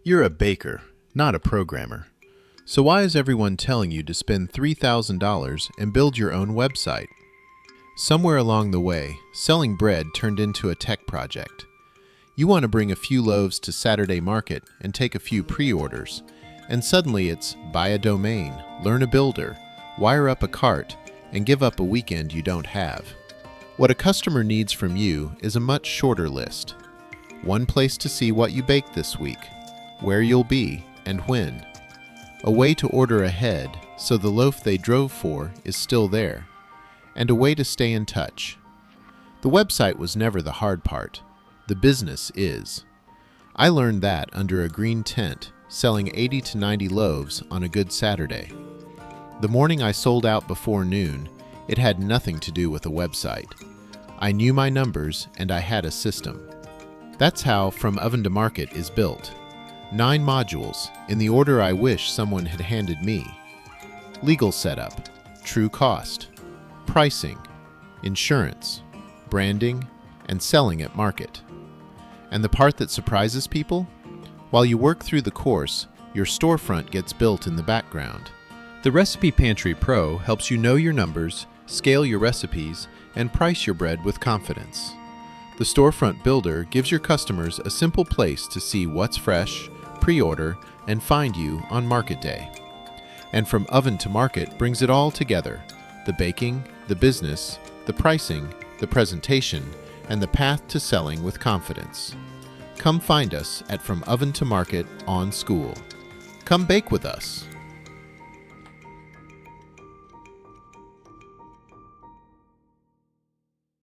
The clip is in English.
You're a baker, not a programmer. So why is everyone telling you to spend $3,000 and build your own website? Somewhere along the way, selling bread turned into a tech project. You want to bring a few loaves to Saturday market and take a few pre-orders, and suddenly it's buy a domain, learn a builder, wire up a cart, and give up a weekend you don't have. What a customer needs from you is a much shorter list. One place to see what you baked this week, where you'll be, and when. A way to order ahead so the loaf they drove for is still there. And a way to stay in touch. The website was never the hard part. The business is. I learned that under a green tent, selling 80 to 90 loaves on a good Saturday. The morning I sold out before noon, it had nothing to do with a website. I knew my numbers and I had a system. That's how From Oven to Market is built. 9 modules, in the order I wish someone had handed me. Legal setup, true cost, pricing, insurance, branding, and selling at market. And the part that surprises people? While you work through the course, your storefront gets built in the background. The Recipe Pantry Pro helps you know your numbers, scale your recipes, and price your bread with confidence. The Storefront Builder gives your customers a simple place to see what's fresh, pre-order, and find you on market day. And From Oven to Market brings it all together: the baking, the business, the pricing, the presentation, and the path to selling with confidence. Come find us at From Oven to Market on School. Come bake with us.